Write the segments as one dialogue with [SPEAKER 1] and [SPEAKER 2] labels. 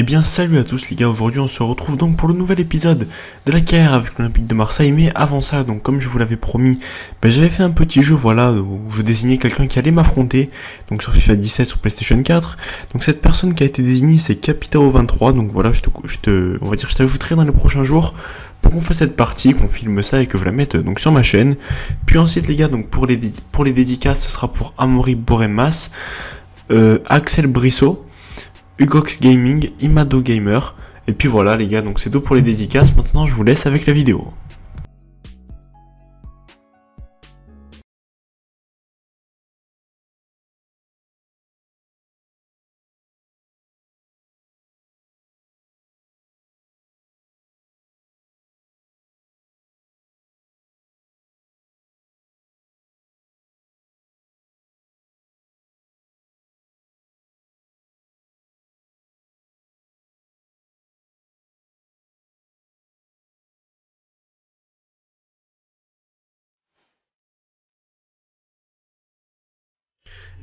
[SPEAKER 1] Eh bien salut à tous les gars, aujourd'hui on se retrouve donc pour le nouvel épisode de la carrière avec l'Olympique de Marseille. Mais avant ça, donc comme je vous l'avais promis, j'avais fait un petit jeu voilà où je désignais quelqu'un qui allait m'affronter, donc sur FIFA 17 sur PlayStation 4. Donc cette personne qui a été désignée c'est Capitao23, donc voilà on va dire je t'ajouterai dans les prochains jours pour qu'on fasse cette partie, qu'on filme ça et que je la mette donc sur ma chaîne. Puis ensuite les gars, donc pour les dédicaces ce sera pour Amaury Boremas, Axel Brissot, Hugox Gaming, Imado Gamer, et puis voilà les gars, donc c'est tout pour les dédicaces. Maintenant je vous laisse avec la vidéo.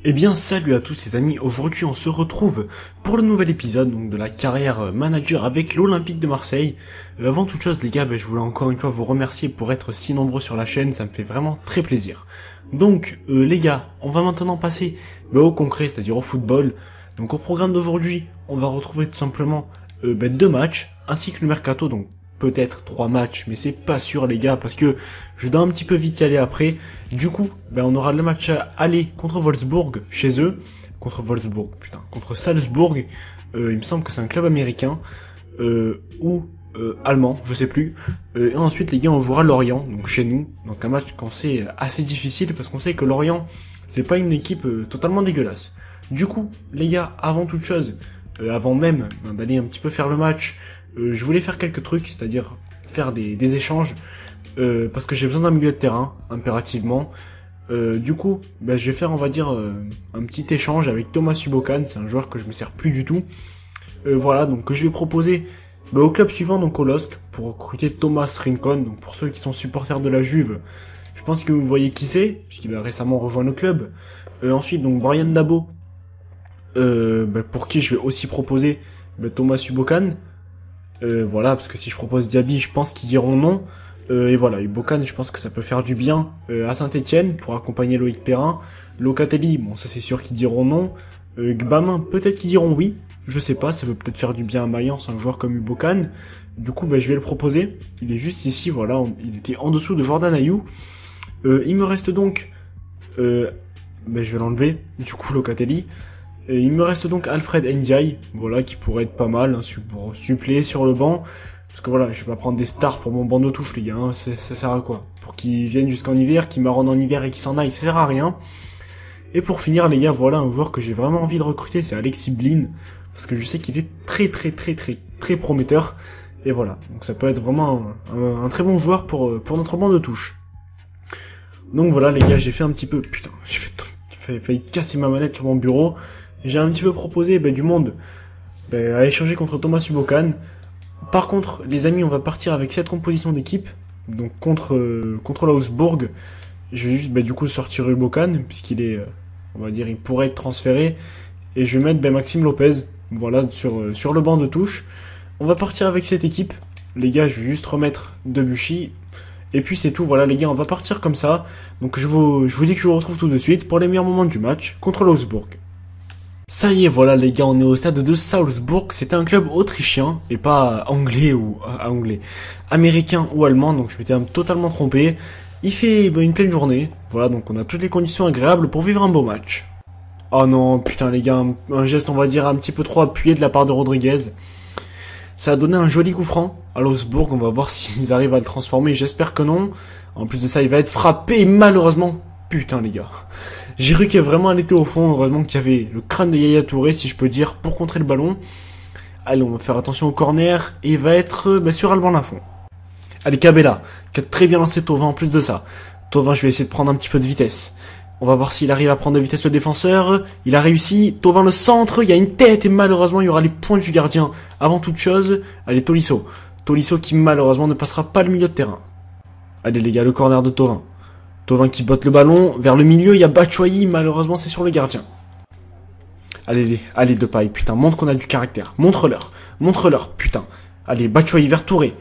[SPEAKER 1] Eh bien salut à tous les amis, aujourd'hui on se retrouve pour le nouvel épisode donc, de la carrière manager avec l'Olympique de Marseille. Avant toute chose les gars, je voulais encore une fois vous remercier pour être si nombreux sur la chaîne, ça me fait vraiment très plaisir. Donc les gars, on va maintenant passer au concret, c'est-à-dire au football. Donc au programme d'aujourd'hui, on va retrouver tout simplement 2 matchs, ainsi que le mercato, donc peut-être 3 matchs, mais c'est pas sûr les gars, parce que je dois un petit peu vite y aller après. Du coup, on aura le match aller contre Wolfsburg, chez eux, contre Salzbourg, il me semble que c'est un club américain, ou allemand, je sais plus. Et ensuite les gars, on jouera Lorient, donc chez nous, donc un match qu'on sait assez difficile, parce qu'on sait que Lorient, c'est pas une équipe totalement dégueulasse. Du coup, les gars, avant toute chose, avant même d'aller un petit peu faire le match, je voulais faire quelques trucs, c'est-à-dire faire des échanges, parce que j'ai besoin d'un milieu de terrain, impérativement. Du coup, je vais faire, on va dire, un petit échange avec Thomas Subokan, c'est un joueur que je me sers plus du tout. Voilà, donc que je vais proposer au club suivant, donc au LOSC, pour recruter Thomas Rincon. Donc pour ceux qui sont supporters de la Juve, je pense que vous voyez qui c'est, puisqu'il a récemment rejoint le club. Ensuite, donc Brian Dabo, pour qui je vais aussi proposer Thomas Subokan. Voilà, parce que si je propose Diaby, je pense qu'ils diront non. Et voilà, Bocan, je pense que ça peut faire du bien à Saint-Etienne pour accompagner Loïc Perrin. Locatelli, bon ça c'est sûr qu'ils diront non. Gbamin, peut-être qu'ils diront oui. Je sais pas, ça peut peut-être faire du bien à Mayence, un joueur comme Ubocan. Du coup, je vais le proposer. Il est juste ici, voilà, il était en dessous de Jordan Ayew. Il me reste donc... je vais l'enlever, du coup Locatelli. Il me reste donc Alfred Ndiaye, voilà, qui pourrait être pas mal, pour suppléer sur le banc. Parce que voilà, je vais pas prendre des stars pour mon banc de touche les gars, hein, ça sert à quoi? Pour qu'ils viennent jusqu'en hiver, qu'ils marronnent en hiver et qu'ils s'en aillent, ça sert à rien. Et pour finir les gars, voilà un joueur que j'ai vraiment envie de recruter, c'est Alexis Blin. Parce que je sais qu'il est très prometteur. Et voilà, donc ça peut être vraiment un très bon joueur pour notre banc de touche. Donc voilà les gars, j'ai fait un petit peu... Putain, j'ai failli casser ma manette sur mon bureau. J'ai un petit peu proposé du monde à échanger contre Thomas Subokan. Par contre, les amis, on va partir avec cette composition d'équipe. Donc contre la Wolfsburg, je vais juste du coup sortir Ubocan, puisqu'il est, on va dire, il pourrait être transféré. Et je vais mettre Maxime Lopez, voilà, sur le banc de touche. On va partir avec cette équipe. Les gars, je vais juste remettre Debuchy. Et puis c'est tout, voilà les gars, on va partir comme ça. Donc je vous dis que je vous retrouve tout de suite pour les meilleurs moments du match contre la Wolfsburg. Ça y est, voilà les gars, on est au stade de Salzbourg. C'était un club autrichien et pas anglais ou américain ou allemand, donc je m'étais totalement trompé. Il fait une pleine journée, voilà, donc on a toutes les conditions agréables pour vivre un beau match. Oh non, putain les gars, un geste on va dire un petit peu trop appuyé de la part de Rodriguez. Ça a donné un joli coup franc à Wolfsburg, on va voir s'ils arrivent à le transformer, j'espère que non. En plus de ça, il va être frappé malheureusement. Putain les gars. J'ai cru qu'il vraiment allait au fond, heureusement qu'il y avait le crâne de Yaya Touré, si je peux dire, pour contrer le ballon. Allez, on va faire attention au corner, et il va être sur Alban Lafont. Allez, Cabella, qui a très bien lancé Thauvin en plus de ça. Thauvin, je vais essayer de prendre un petit peu de vitesse. On va voir s'il arrive à prendre de vitesse le défenseur. Il a réussi, Thauvin le centre, il y a une tête, et malheureusement, il y aura les points du gardien. Avant toute chose, allez, Tolisso. Tolisso qui malheureusement ne passera pas le milieu de terrain. Allez les gars, le corner de Thauvin. Thauvin qui botte le ballon vers le milieu, il y a Batshuayi, malheureusement c'est sur le gardien. Allez Depay, putain, montre qu'on a du caractère. Montre-leur, putain. Allez, Batshuayi vers Touré.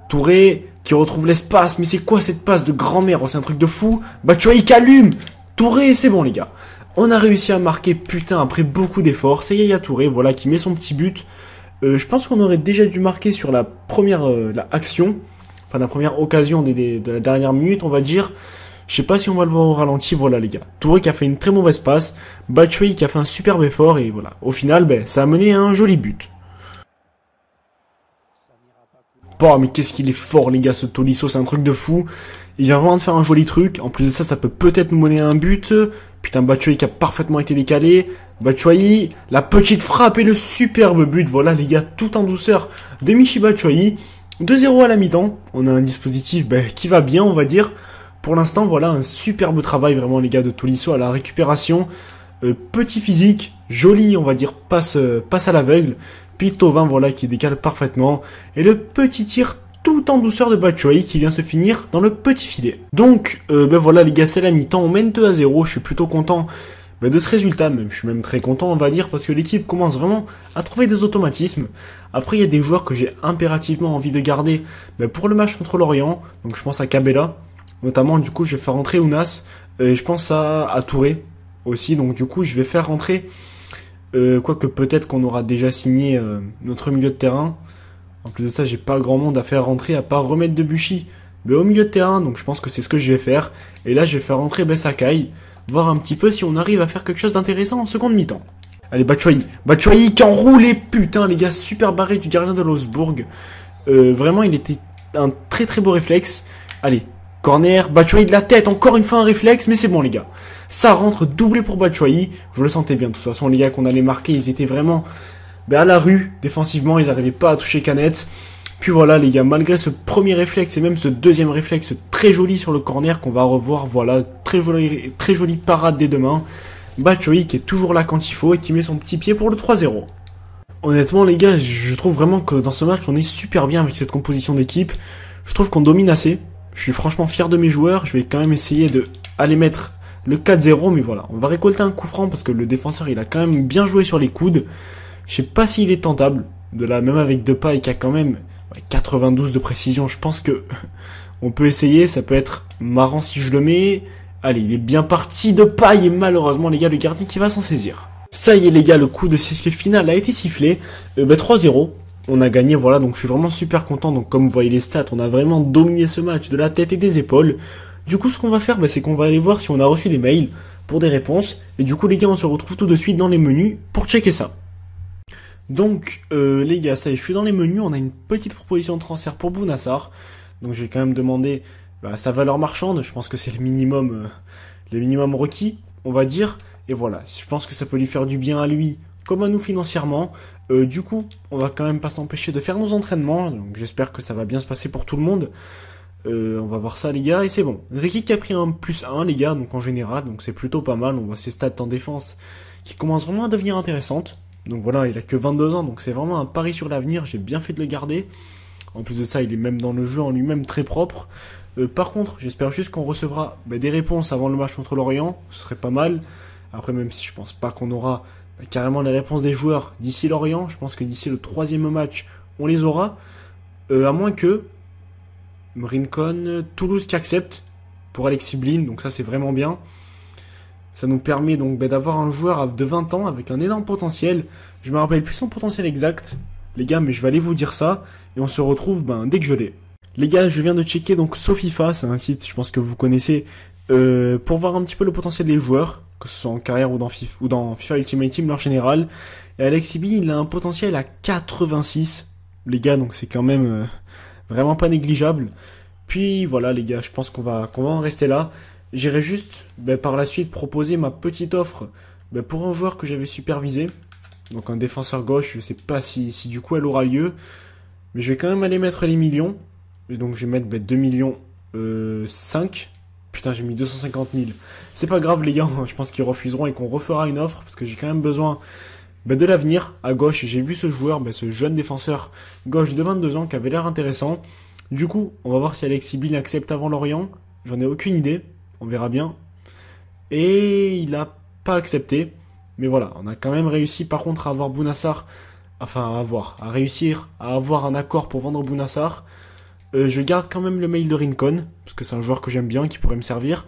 [SPEAKER 1] Touré qui retrouve l'espace, mais c'est quoi cette passe de grand-mère? Oh, c'est un truc de fou. Batshuayi qui allume. Touré, c'est bon les gars. On a réussi à marquer, putain, après beaucoup d'efforts. C'est Yaya Touré, voilà, qui met son petit but. Je pense qu'on aurait déjà dû marquer sur la première action, enfin la première occasion de la dernière minute, on va dire. Je sais pas si on va le voir au ralenti, voilà les gars. Touré qui a fait une très mauvaise passe, Batshuayi qui a fait un superbe effort, et voilà. Au final, ça a mené à un joli but. Oh, mais qu'est-ce qu'il est fort les gars, ce Tolisso, c'est un truc de fou. Il vient vraiment de faire un joli truc. En plus de ça, ça peut peut-être nous mener à un but. Putain, Batshuayi qui a parfaitement été décalé. Batshuayi, la petite frappe et le superbe but. Voilà les gars, tout en douceur de Michy Batshuayi. 2-0 à la mi-temps. On a un dispositif qui va bien, on va dire. Pour l'instant, voilà un superbe travail vraiment les gars de Tolisso à la récupération. Petit physique, joli, on va dire, passe à l'aveugle. Puis Thauvin, voilà, qui décale parfaitement. Et le petit tir tout en douceur de Batshuayi qui vient se finir dans le petit filet. Donc, voilà les gars, c'est la mi-temps. On mène 2-0. Je suis plutôt content de ce résultat. Même, je suis même très content, on va dire, parce que l'équipe commence vraiment à trouver des automatismes. Après, il y a des joueurs que j'ai impérativement envie de garder pour le match contre l'Orient. Donc, je pense à Cabella. Notamment, du coup, je vais faire rentrer Ounas. Et je pense à Touré aussi. Donc, du coup, je vais faire rentrer... quoique peut-être qu'on aura déjà signé notre milieu de terrain. En plus de ça, j'ai pas grand monde à faire rentrer à part remettre Debuchy au milieu de terrain, donc je pense que c'est ce que je vais faire. Et là, je vais faire rentrer Sakai, voir un petit peu si on arrive à faire quelque chose d'intéressant en seconde mi-temps. Allez, Batshuayi qui enroule, putain les gars, super barré du gardien de l'Augsbourg. Vraiment, il était un très très beau réflexe. Allez, corner, Batshuayi de la tête, encore une fois un réflexe, mais c'est bon les gars. Ça rentre, doublé pour Batshuayi. Je le sentais bien, de toute façon les gars qu'on allait marquer, ils étaient vraiment à la rue, défensivement, ils n'arrivaient pas à toucher Canette. Puis voilà les gars, malgré ce premier réflexe et même ce deuxième réflexe très joli sur le corner qu'on va revoir, voilà, très jolie parade des deux mains. Batshuayi qui est toujours là quand il faut et qui met son petit pied pour le 3-0. Honnêtement les gars, je trouve vraiment que dans ce match on est super bien avec cette composition d'équipe. Je trouve qu'on domine assez. Je suis franchement fier de mes joueurs. Je vais quand même essayer de aller mettre le 4-0, mais voilà, on va récolter un coup franc parce que le défenseur il a quand même bien joué sur les coudes. Je sais pas s'il est tentable, même avec Depay qui a quand même 92 de précision, je pense que on peut essayer, ça peut être marrant si je le mets. Allez, il est bien parti Depay et malheureusement les gars, le gardien qui va s'en saisir. Ça y est les gars, le coup de sifflet final a été sifflé, 3-0. On a gagné, voilà, donc je suis vraiment super content. Donc comme vous voyez les stats, on a vraiment dominé ce match de la tête et des épaules. Du coup, ce qu'on va faire, c'est qu'on va aller voir si on a reçu des mails pour des réponses. Et du coup, les gars, on se retrouve tout de suite dans les menus pour checker ça. Donc, les gars, ça y est, je suis dans les menus. On a une petite proposition de transfert pour Bounassar. Donc, je vais quand même demander sa valeur marchande. Je pense que c'est le minimum requis, on va dire. Et voilà, je pense que ça peut lui faire du bien à lui, comme à nous financièrement. Du coup, on va quand même pas s'empêcher de faire nos entraînements. Donc, j'espère que ça va bien se passer pour tout le monde. On va voir ça les gars et c'est bon. Ricky qui a pris un +1 les gars, donc en général, donc c'est plutôt pas mal. On voit ses stats en défense qui commencent vraiment à devenir intéressantes. Donc voilà, il a que 22 ans, donc c'est vraiment un pari sur l'avenir. J'ai bien fait de le garder. En plus de ça, il est même dans le jeu en lui-même très propre. Par contre, j'espère juste qu'on recevra des réponses avant le match contre l'Orient. Ce serait pas mal. Après, même si je pense pas qu'on aura carrément les réponses des joueurs d'ici l'Orient, je pense que d'ici le 3e match, on les aura. À moins que Rincon, Toulouse qui accepte pour Alexis Blin, donc ça c'est vraiment bien. Ça nous permet donc d'avoir un joueur de 20 ans avec un énorme potentiel. Je me rappelle plus son potentiel exact, les gars, mais je vais aller vous dire ça. Et on se retrouve dès que je l'ai. Les gars, je viens de checker donc SoFIFA, c'est un site, je pense que vous connaissez, pour voir un petit peu le potentiel des joueurs, que ce soit en carrière ou dans FIFA Ultimate Team en général. Et Alexis Blin, il a un potentiel à 86, les gars, donc c'est quand même vraiment pas négligeable. Puis voilà les gars, je pense qu'on va en rester là. J'irai juste par la suite proposer ma petite offre pour un joueur que j'avais supervisé. Donc un défenseur gauche, je sais pas si du coup elle aura lieu. Mais je vais quand même aller mettre les millions. Et donc je vais mettre 2 millions 5. Putain, j'ai mis 250 000. C'est pas grave les gars, je pense qu'ils refuseront et qu'on refera une offre. Parce que j'ai quand même besoin de l'avenir. À gauche, j'ai vu ce joueur, ce jeune défenseur gauche de 22 ans qui avait l'air intéressant. Du coup, on va voir si Alexis Blin accepte avant l'Orient. J'en ai aucune idée. On verra bien. Et il a pas accepté. Mais voilà, on a quand même réussi par contre à avoir Bounassar, à réussir à avoir un accord pour vendre Bounassar. Je garde quand même le mail de Rincon, parce que c'est un joueur que j'aime bien, qui pourrait me servir.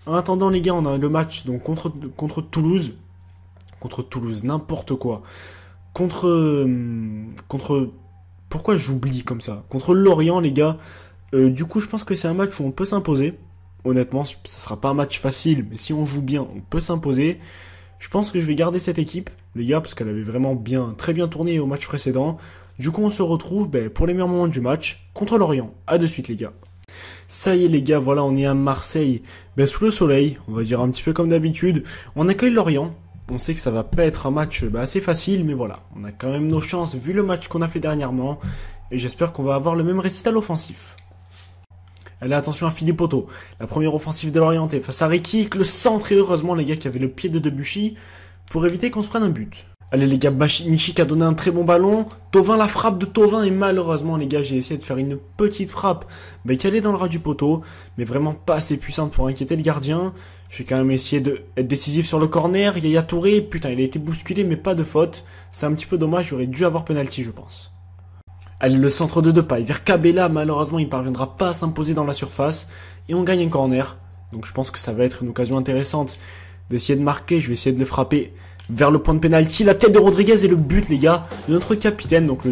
[SPEAKER 1] En attendant les gars, on a le match donc contre Toulouse. Contre Toulouse, n'importe quoi. Contre... Pourquoi j'oublie comme ça? Contre Lorient les gars. Du coup je pense que c'est un match où on peut s'imposer. Honnêtement, ce sera pas un match facile, mais si on joue bien, on peut s'imposer. Je pense que je vais garder cette équipe, les gars, parce qu'elle avait vraiment très bien tourné au match précédent. Du coup, on se retrouve pour les meilleurs moments du match contre Lorient. À de suite, les gars. Ça y est, les gars, voilà, on est à Marseille, sous le soleil, on va dire un petit peu comme d'habitude. On accueille Lorient. On sait que ça va pas être un match assez facile, mais voilà, on a quand même nos chances vu le match qu'on a fait dernièrement. Et j'espère qu'on va avoir le même récital offensif. Allez, attention à Philippe Otto. La première offensive de Lorient face à Rekik, le centre et heureusement les gars qui avaient le pied de Debuchy pour éviter qu'on se prenne un but. Allez les gars, Michik a donné un très bon ballon. Tovin, la frappe de Tovin et malheureusement les gars j'ai essayé de faire une petite frappe qui allait dans le ras du poteau, mais vraiment pas assez puissante pour inquiéter le gardien. Je vais quand même essayer d'être décisif sur le corner. Yaya Touré, putain il a été bousculé mais pas de faute. C'est un petit peu dommage, j'aurais dû avoir penalty je pense. Allez, le centre de Depay vers Cabella, malheureusement il parviendra pas à s'imposer dans la surface et on gagne un corner. Donc je pense que ça va être une occasion intéressante d'essayer de marquer, je vais essayer de le frapper vers le point de pénalty, la tête de Rodriguez et le but les gars de notre capitaine, donc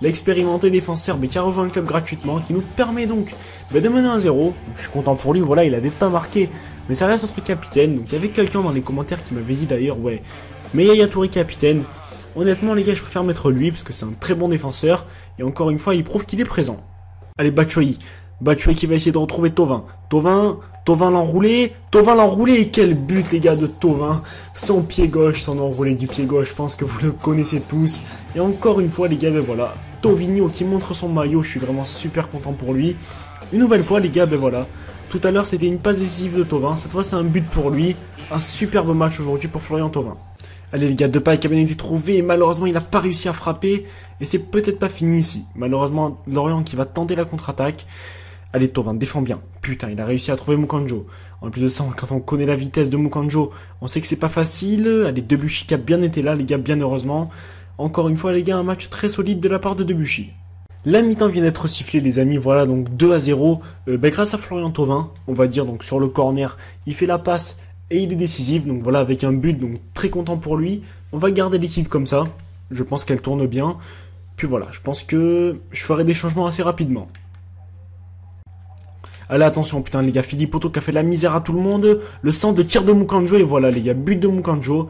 [SPEAKER 1] l'expérimenté défenseur qui a rejoint le club gratuitement, qui nous permet donc de mener 1-0. Je suis content pour lui, voilà, il avait pas marqué, mais ça reste notre capitaine. Donc il y avait quelqu'un dans les commentaires qui m'avait dit d'ailleurs, ouais, mais Yaya Touré capitaine. Honnêtement les gars, je préfère mettre lui parce que c'est un très bon défenseur et encore une fois il prouve qu'il est présent. Allez, Batshuayi qui va essayer de retrouver Tovin. Tovin l'enroulé et quel but les gars de Tovin. Son pied gauche, son enroulé du pied gauche, je pense que vous le connaissez tous. Et encore une fois les gars, voilà, Tovinho qui montre son maillot, je suis vraiment super content pour lui. Une nouvelle fois les gars, voilà, tout à l'heure c'était une passe décisive de Tovin, cette fois c'est un but pour lui. Un superbe match aujourd'hui pour Florian Thauvin. Allez les gars, Depay qui a bien été trouvé et malheureusement il n'a pas réussi à frapper et c'est peut-être pas fini ici. Malheureusement Lorient qui va tenter la contre-attaque. Allez Thauvin, défend bien. Putain, il a réussi à trouver Mukanjo. En plus de ça, quand on connaît la vitesse de Mukanjo, on sait que c'est pas facile. Allez, Debuchy qui a bien été là les gars, bien heureusement. Encore une fois les gars, un match très solide de la part de Debuchy. La mi-temps vient d'être sifflée les amis, voilà donc 2-0. Grâce à Florian Thauvin, on va dire donc sur le corner, il fait la passe. Et il est décisif, donc voilà, avec un but, donc très content pour lui. On va garder l'équipe comme ça. Je pense qu'elle tourne bien. Puis voilà, je pense que je ferai des changements assez rapidement. Allez, attention, putain, les gars, Philippe Otto qui a fait la misère à tout le monde. Le centre de tir de Mukanjo, et voilà, les gars, but de Mukanjo.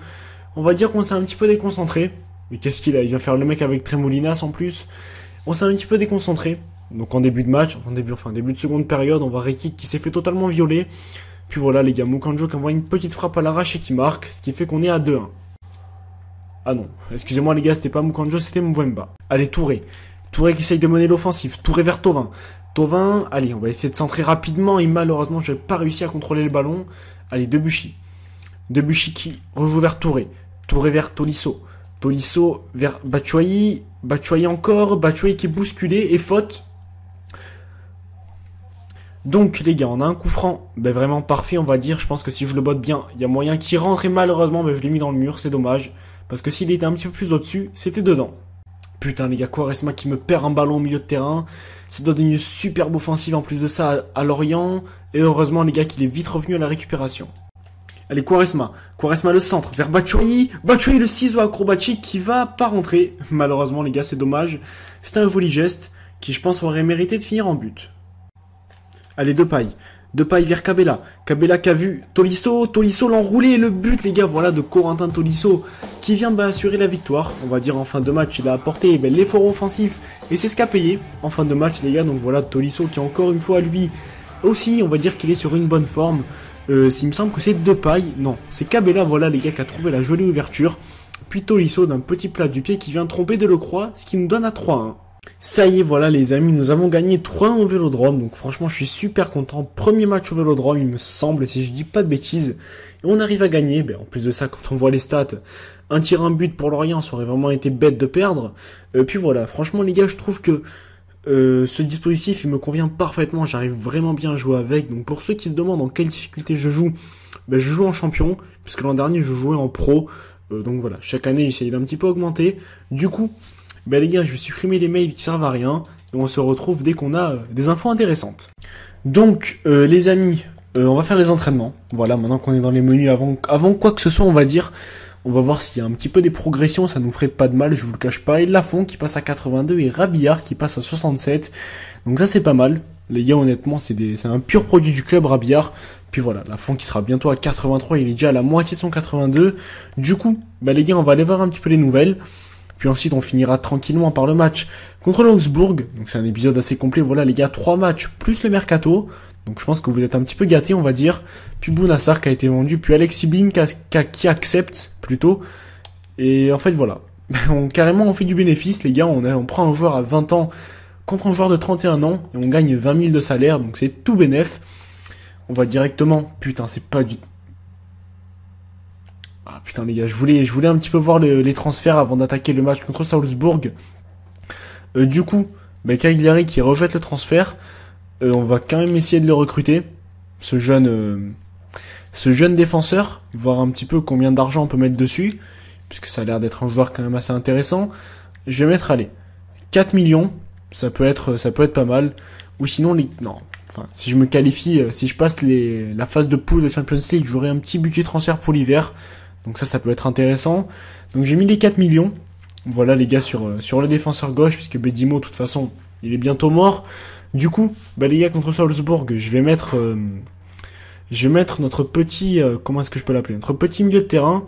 [SPEAKER 1] On va dire qu'on s'est un petit peu déconcentré. Mais qu'est-ce qu'il a? Il vient faire le mec avec Tremolinas en plus. On s'est un petit peu déconcentré. Donc en début de match, début de seconde période, on voit Rekik qui s'est fait totalement violer. Puis voilà les gars, Mukanjo qui envoie une petite frappe à l'arrache et qui marque, ce qui fait qu'on est à 2-1. Ah non, excusez-moi les gars, c'était pas Mukanjo, c'était Mvemba. Allez, Touré qui essaye de mener l'offensive, Touré vers Tovin. Allez, on va essayer de centrer rapidement et malheureusement, je n'ai pas réussi à contrôler le ballon. Allez, Debuchy qui rejoue vers Touré vers Tolisso. Tolisso vers Batshuayi encore, Batshuayi qui est bousculé et faute. Donc les gars, on a un coup franc vraiment parfait on va dire. Je pense que si je le botte bien, il y a moyen qu'il rentre et malheureusement je l'ai mis dans le mur, c'est dommage. Parce que s'il était un petit peu plus au-dessus, c'était dedans. Putain les gars, Quaresma qui me perd un ballon au milieu de terrain. Ça donne une superbe offensive en plus de ça à Lorient. Et heureusement les gars qu'il est vite revenu à la récupération. Allez Quaresma le centre vers Batshuayi le ciseau acrobatique qui va pas rentrer. Malheureusement les gars, c'est dommage. C'était un joli geste qui je pense aurait mérité de finir en but. Allez, Depay vers Cabella qui a vu Tolisso l'enroulé et le but les gars, voilà de Corentin Tolisso qui vient assurer la victoire. On va dire en fin de match, il a apporté l'effort offensif et c'est ce qu'a payé en fin de match les gars. Donc voilà, Tolisso qui encore une fois lui aussi, on va dire qu'il est sur une bonne forme. S'il me semble que c'est Depay, non, c'est Cabella voilà les gars qui a trouvé la jolie ouverture. Puis Tolisso d'un petit plat du pied qui vient tromper Delacroix, ce qui nous donne à 3-1. Ça y est, voilà les amis, nous avons gagné 3-1 au Vélodrome, donc franchement je suis super content. Premier match au Vélodrome, il me semble, si je dis pas de bêtises. Et on arrive à gagner, en plus de ça, quand on voit les stats, un tir, un but pour Lorient, ça aurait vraiment été bête de perdre. Puis voilà, franchement les gars, je trouve que ce dispositif, il me convient parfaitement, j'arrive vraiment bien à jouer avec. Donc pour ceux qui se demandent en quelle difficulté je joue, je joue en champion, puisque l'an dernier je jouais en pro. Donc voilà, chaque année j'essaye d'un petit peu augmenter. Du coup, les gars, je vais supprimer les mails qui servent à rien, et on se retrouve dès qu'on a des infos intéressantes. Donc les amis, on va faire les entraînements. Voilà, maintenant qu'on est dans les menus, avant quoi que ce soit, on va dire, on va voir s'il y a un petit peu des progressions, ça nous ferait pas de mal, je vous le cache pas. Et Lafont qui passe à 82 et Rabillard qui passe à 67. Donc ça c'est pas mal. Les gars, honnêtement, c'est un pur produit du club, Rabillard. Puis voilà, Lafont qui sera bientôt à 83, il est déjà à la moitié de son 82. Du coup, les gars, on va aller voir un petit peu les nouvelles. Puis ensuite, on finira tranquillement par le match contre l'Augsbourg. Donc c'est un épisode assez complet. Voilà les gars, 3 matchs plus le mercato. Donc je pense que vous êtes un petit peu gâtés, on va dire. Puis Bounassar qui a été vendu, puis Alexis Blin qui accepte plutôt. Et en fait voilà, carrément on fait du bénéfice les gars. On prend un joueur à 20 ans contre un joueur de 31 ans et on gagne 20 000 de salaire. Donc c'est tout bénef. On va directement, putain c'est pas du... Ah putain les gars, je voulais un petit peu voir les transferts avant d'attaquer le match contre Salzbourg. Du coup, Cagliari qui rejette le transfert. On va quand même essayer de le recruter, ce jeune défenseur, voir un petit peu combien d'argent on peut mettre dessus, puisque ça a l'air d'être un joueur quand même assez intéressant. Je vais mettre, 4 millions, ça peut être pas mal, ou sinon, si je me qualifie, si je passe la phase de poule de Champions League, j'aurai un petit budget transfert pour l'hiver, donc ça peut être intéressant. Donc j'ai mis les 4 millions, voilà les gars, sur le défenseur gauche, puisque Bedimo, de toute façon, il est bientôt mort. Du coup, les gars, contre Salzbourg, je vais mettre notre petit, comment est-ce que je peux l'appeler, notre petit milieu de terrain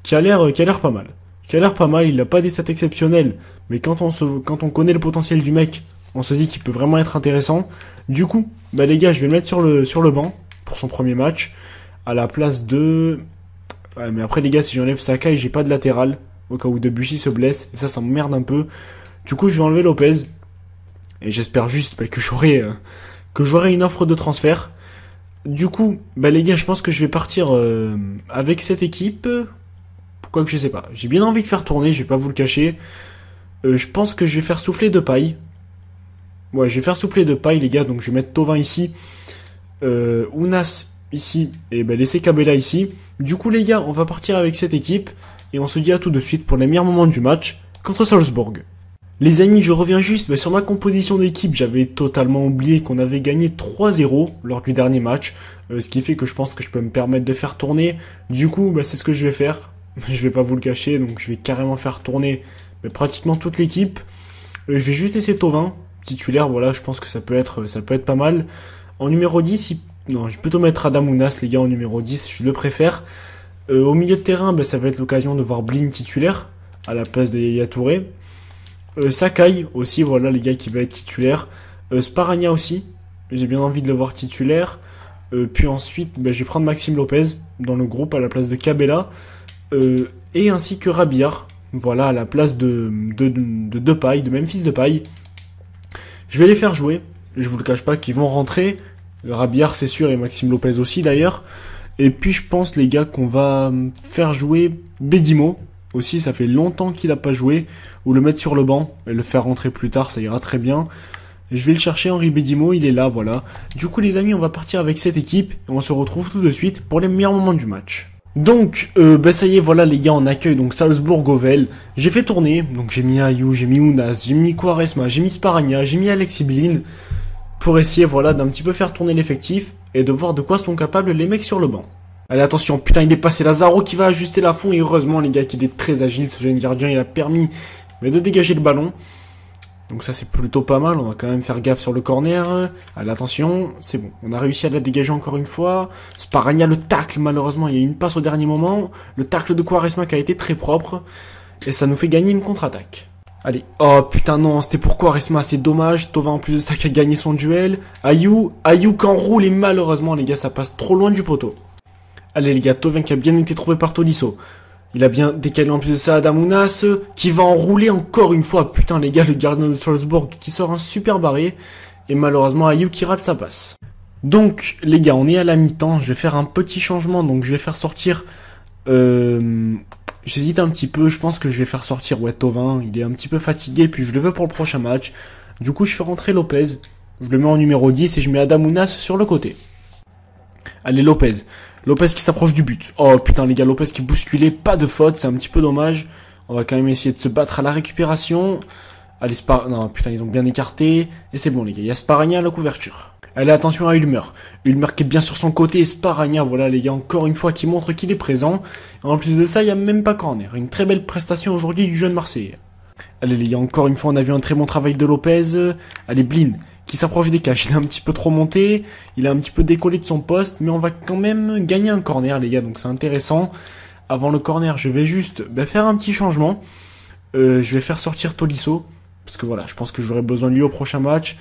[SPEAKER 1] qui a l'air pas mal. Il n'a pas des stats exceptionnels, mais quand on connaît le potentiel du mec, on se dit qu'il peut vraiment être intéressant. Du coup, les gars, je vais le mettre sur le banc pour son premier match à la place de... Ouais, mais après les gars, si j'enlève Sakai, j'ai pas de latéral au cas où Debuchy se blesse et ça m'emmerde un peu. Du coup, je vais enlever Lopez. Et j'espère juste que j'aurai une offre de transfert. Du coup, les gars, je pense que je vais partir avec cette équipe. Pourquoi que je sais pas. J'ai bien envie de faire tourner, je vais pas vous le cacher. Je pense que je vais faire souffler Depay. Ouais, je vais faire souffler Depay, les gars. Donc je vais mettre Thauvin ici, Ounas ici, et laisser Cabella ici. Du coup, les gars, on va partir avec cette équipe. Et on se dit à tout de suite pour les meilleurs moments du match contre Salzbourg. Les amis, je reviens juste sur ma composition d'équipe. J'avais totalement oublié qu'on avait gagné 3-0 lors du dernier match. Ce qui fait que je pense que je peux me permettre de faire tourner. Du coup, c'est ce que je vais faire. Je vais pas vous le cacher, donc je vais carrément faire tourner pratiquement toute l'équipe. Je vais juste laisser Thauvin titulaire, voilà, je pense que ça peut être pas mal. En numéro 10, non, je vais plutôt mettre Adam Ounas, les gars, en numéro 10, je le préfère. Au milieu de terrain, ça va être l'occasion de voir Blin titulaire à la place de Yaya Touré. Sakai aussi, voilà les gars, qui va être titulaire. Sparagna aussi, j'ai bien envie de le voir titulaire. Puis ensuite, je vais prendre Maxime Lopez dans le groupe à la place de Cabella. Et ainsi que Rabillard, voilà, à la place de Depay, de Memphis Depay. Je vais les faire jouer, je vous le cache pas qu'ils vont rentrer. Rabillard c'est sûr et Maxime Lopez aussi d'ailleurs. Et puis je pense les gars qu'on va faire jouer Bedimo. Aussi, ça fait longtemps qu'il n'a pas joué, ou le mettre sur le banc et le faire rentrer plus tard, ça ira très bien. Je vais le chercher, Henri Bedimo, il est là, voilà. Du coup, les amis, on va partir avec cette équipe et on se retrouve tout de suite pour les meilleurs moments du match. Donc, ça y est, voilà les gars, on accueille donc Salzbourg-Govel. J'ai fait tourner, donc j'ai mis Ayou, j'ai mis Ounas, j'ai mis Quaresma, j'ai mis Sparagna, j'ai mis Alexis Blin pour essayer, voilà, d'un petit peu faire tourner l'effectif et de voir de quoi sont capables les mecs sur le banc. Allez, attention, putain, il est passé Lazaro qui va ajuster la fond et heureusement, les gars, qu'il est très agile, ce jeune gardien, il a permis de dégager le ballon. Donc ça, c'est plutôt pas mal, on va quand même faire gaffe sur le corner. Allez, attention, c'est bon, on a réussi à la dégager encore une fois. Sparagna, le tacle, malheureusement, il y a eu une passe au dernier moment. Le tacle de Quaresma qui a été très propre et ça nous fait gagner une contre-attaque. Allez, oh putain non, c'était pour Quaresma, c'est dommage. Thauvin en plus de ça qui a gagné son duel. Ayou qui enroule et malheureusement, les gars, ça passe trop loin du poteau. Allez les gars, Thauvin qui a bien été trouvé par Tolisso. Il a bien décalé en plus de ça Adam Ounas, qui va enrouler encore une fois. Putain les gars, le gardien de Salzbourg qui sort un super barré. Et malheureusement Ayou qui rate sa passe. Donc les gars, on est à la mi-temps. Je vais faire un petit changement. Donc je vais faire sortir... J'hésite un petit peu. Je pense que je vais faire sortir Thauvin. Il est un petit peu fatigué. Puis je le veux pour le prochain match. Du coup je fais rentrer Lopez. Je le mets en numéro 10 et je mets Adam Ounas sur le côté. Allez Lopez. Lopez qui s'approche du but. Oh putain les gars, Lopez qui bousculait, pas de faute, c'est un petit peu dommage. On va quand même essayer de se battre à la récupération. Allez, non putain, ils ont bien écarté. Et c'est bon les gars, il y a Sparagna à la couverture. Allez, attention à Ulmer. Ulmer qui est bien sur son côté. Et Sparagna, voilà les gars, encore une fois qui montre qu'il est présent. Et en plus de ça, il n'y a même pas corner. Une très belle prestation aujourd'hui du jeune Marseillais. Allez les gars, encore une fois, on a vu un très bon travail de Lopez. Allez, Blin qui s'approche des cages. Il est un petit peu trop monté. Il a un petit peu décollé de son poste. Mais on va quand même gagner un corner les gars. Donc c'est intéressant. Avant le corner, je vais juste faire un petit changement. Je vais faire sortir Tolisso. Parce que voilà, je pense que j'aurai besoin de lui au prochain match.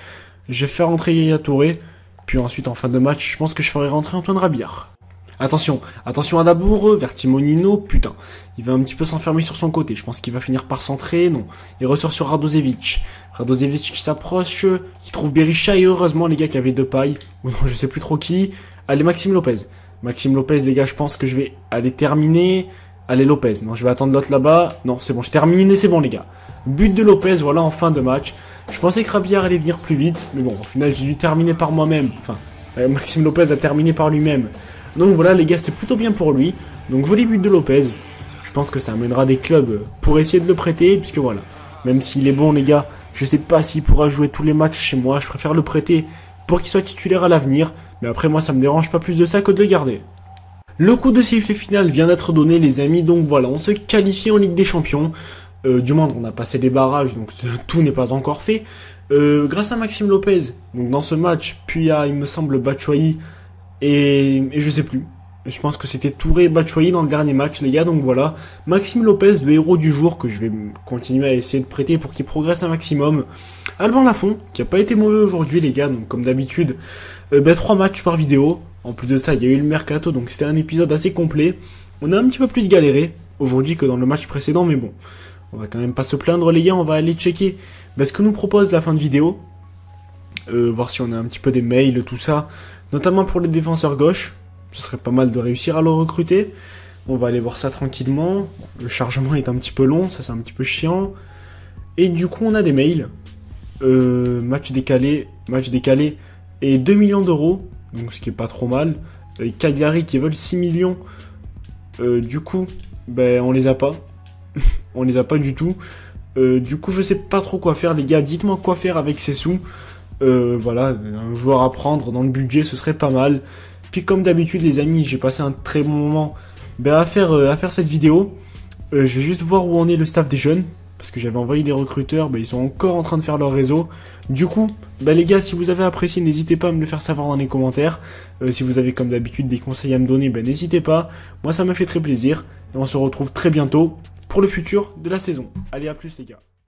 [SPEAKER 1] Je vais faire rentrer Yaya Touré. Puis ensuite, en fin de match, je pense que je ferai rentrer Antoine Rabiard. Attention à Dabour, vers Timonino, putain. Il va un petit peu s'enfermer sur son côté. Je pense qu'il va finir par centrer, non. Il ressort sur Radosevic. Radosevic qui s'approche, qui trouve Berisha et heureusement les gars qui avaient deux pailles. Ou non, je sais plus trop qui. Allez, Maxime Lopez. Maxime Lopez, les gars, je pense que je vais aller terminer. Allez, Lopez. Non, je vais attendre l'autre là-bas. Non, c'est bon, je termine et c'est bon les gars. But de Lopez, voilà, en fin de match. Je pensais que Rabiard allait venir plus vite. Mais bon, au final, j'ai dû terminer par moi-même. Enfin, Maxime Lopez a terminé par lui-même. Donc voilà les gars, c'est plutôt bien pour lui. Donc joli but de Lopez. Je pense que ça amènera des clubs pour essayer de le prêter. Puisque voilà, même s'il est bon les gars, je sais pas s'il pourra jouer tous les matchs chez moi. Je préfère le prêter pour qu'il soit titulaire à l'avenir. Mais après moi ça me dérange pas plus de ça que de le garder. Le coup de sifflet final vient d'être donné les amis. Donc voilà, on se qualifie en Ligue des Champions. Du moins on a passé les barrages. Donc tout n'est pas encore fait. Grâce à Maxime Lopez. Donc dans ce match, puis à il me semble Batshuayi. Et je sais plus. Je pense que c'était Touré et Batshuayi dans le dernier match, les gars. Donc voilà. Maxime Lopez, le héros du jour, que je vais continuer à essayer de prêter pour qu'il progresse un maximum. Alban Lafont, qui a pas été mauvais aujourd'hui, les gars. Donc comme d'habitude, 3 matchs par vidéo. En plus de ça, il y a eu le mercato. Donc c'était un épisode assez complet. On a un petit peu plus galéré aujourd'hui que dans le match précédent. Mais bon, on va quand même pas se plaindre, les gars. On va aller checker ce que nous propose la fin de vidéo. Voir si on a un petit peu des mails, tout ça. Notamment pour les défenseurs gauche, ce serait pas mal de réussir à le recruter. On va aller voir ça tranquillement. Le chargement est un petit peu long, ça c'est un petit peu chiant. Et du coup on a des mails. Match décalé et 2 millions d'euros, donc ce qui est pas trop mal. Cagliari qui veulent 6 millions. Du coup, on les a pas. On les a pas du tout. Du coup je sais pas trop quoi faire les gars, dites-moi quoi faire avec ces sous. Voilà, un joueur à prendre dans le budget, ce serait pas mal. Puis comme d'habitude les amis, j'ai passé un très bon moment à faire cette vidéo. Je vais juste voir où en est le staff des jeunes, parce que j'avais envoyé des recruteurs, ils sont encore en train de faire leur réseau. Du coup, les gars, si vous avez apprécié, n'hésitez pas à me le faire savoir dans les commentaires. Si vous avez comme d'habitude des conseils à me donner, n'hésitez pas. Moi ça m'a fait très plaisir. Et on se retrouve très bientôt pour le futur de la saison. Allez, à plus les gars.